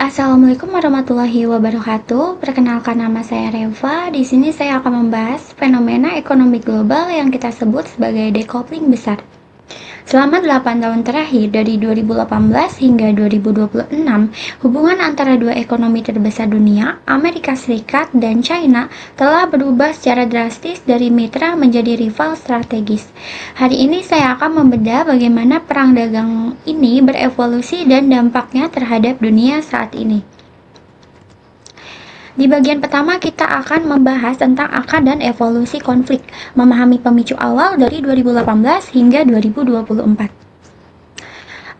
Assalamualaikum warahmatullahi wabarakatuh. Perkenalkan, nama saya Reva. Di sini saya akan membahas fenomena ekonomi global yang kita sebut sebagai decoupling besar. Selama 8 tahun terakhir, dari 2018 hingga 2026, hubungan antara dua ekonomi terbesar dunia, Amerika Serikat dan China, telah berubah secara drastis dari mitra menjadi rival strategis. Hari ini saya akan membedah bagaimana perang dagang ini berevolusi dan dampaknya terhadap dunia saat ini. Di bagian pertama kita akan membahas tentang akar dan evolusi konflik, memahami pemicu awal dari 2018 hingga 2024.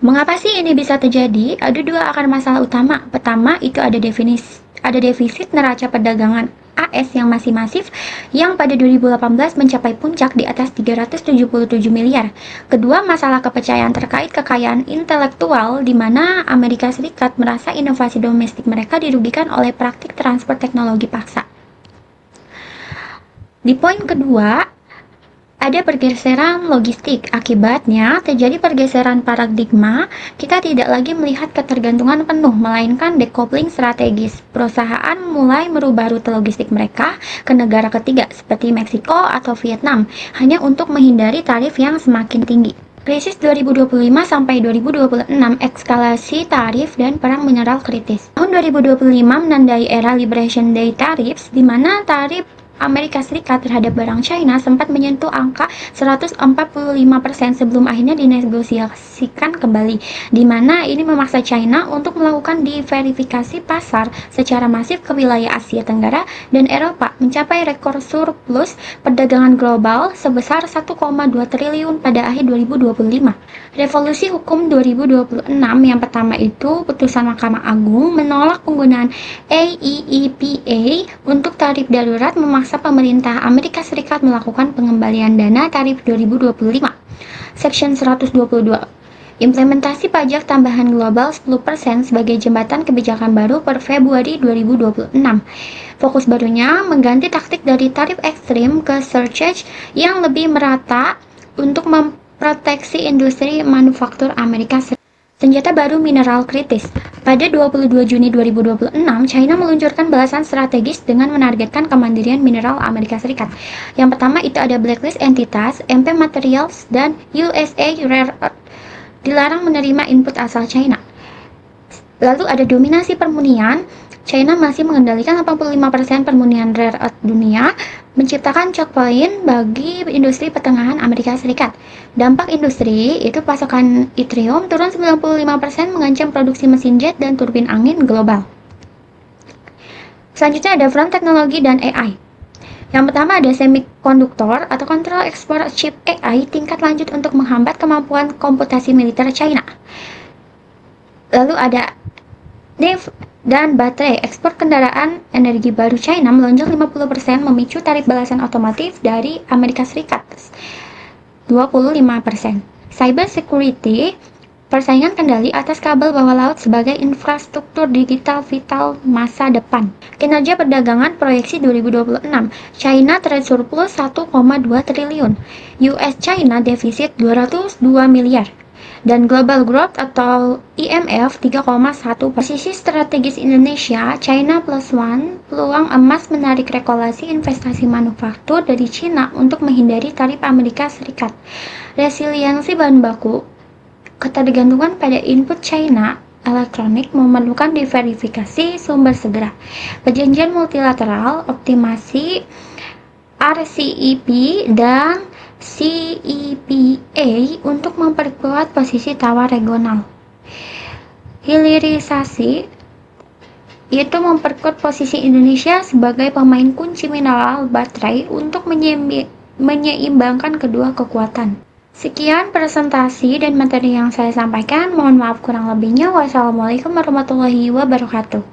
Mengapa sih ini bisa terjadi? Ada dua akar masalah utama. Pertama, itu ada defisit neraca perdagangan AS yang masih masif, yang pada 2018 mencapai puncak di atas 377 miliar. Kedua, masalah kepercayaan terkait kekayaan intelektual, di mana Amerika Serikat merasa inovasi domestik mereka dirugikan oleh praktik transfer teknologi paksa. Di poin kedua, ada pergeseran logistik. Akibatnya, terjadi pergeseran paradigma. Kita tidak lagi melihat ketergantungan penuh, melainkan decoupling strategis. Perusahaan mulai merubah rute logistik mereka ke negara ketiga, seperti Meksiko atau Vietnam, hanya untuk menghindari tarif yang semakin tinggi. Krisis 2025 sampai 2026, eskalasi tarif dan perang mineral kritis. Tahun 2025 menandai era Liberation Day Tariffs, di mana tarif Amerika Serikat terhadap barang China sempat menyentuh angka 145% sebelum akhirnya dinegosiasikan kembali, di mana ini memaksa China untuk melakukan diverifikasi pasar secara masif ke wilayah Asia Tenggara dan Eropa, mencapai rekor surplus perdagangan global sebesar 1,2 triliun pada akhir 2025. Revolusi hukum 2026 yang pertama itu, putusan Mahkamah Agung menolak penggunaan AEEPA untuk tarif darurat, memaksa pemerintah Amerika Serikat melakukan pengembalian dana tarif 2025. Section 122, implementasi pajak tambahan global 10% sebagai jembatan kebijakan baru per Februari 2026. Fokus barunya mengganti taktik dari tarif ekstrim ke surcharge yang lebih merata untuk memproteksi industri manufaktur Amerika Serikat. Senjata baru mineral kritis. Pada 22 Juni 2026, China meluncurkan balasan strategis dengan menargetkan kemandirian mineral Amerika Serikat. Yang pertama itu ada blacklist entitas, MP Materials, dan USA Rare Earth. Dilarang menerima input asal China. Lalu ada dominasi permunian. China masih mengendalikan 85% permunian rare earth dunia, menciptakan choke point bagi industri pertengahan Amerika Serikat. Dampak industri itu pasokan yttrium turun 95%, mengancam produksi mesin jet dan turbin angin global. Selanjutnya ada front teknologi dan AI. Yang pertama ada semikonduktor atau kontrol ekspor chip AI tingkat lanjut untuk menghambat kemampuan komputasi militer China. Lalu ada NIF dan baterai. Ekspor kendaraan energi baru China melonjak 50%, memicu tarif balasan otomotif dari Amerika Serikat 25%. Cyber security, persaingan kendali atas kabel bawah laut sebagai infrastruktur digital vital masa depan. Kinerja perdagangan proyeksi 2026, China trade surplus 1,2 triliun, US China defisit 202 miliar. Dan Global Growth atau IMF 3,1. Posisi strategis Indonesia, China Plus One, peluang emas menarik regulasi investasi manufaktur dari China untuk menghindari tarif Amerika Serikat. Resiliensi bahan baku, ketergantungan pada input China elektronik memerlukan diverifikasi sumber segera. Perjanjian multilateral, optimasi RCEP dan CEPA untuk memperkuat posisi tawar regional. Hilirisasi yaitu memperkuat posisi Indonesia sebagai pemain kunci mineral baterai untuk menyeimbangkan kedua kekuatan. Sekian presentasi dan materi yang saya sampaikan. Mohon maaf kurang lebihnya. Wassalamualaikum warahmatullahi wabarakatuh.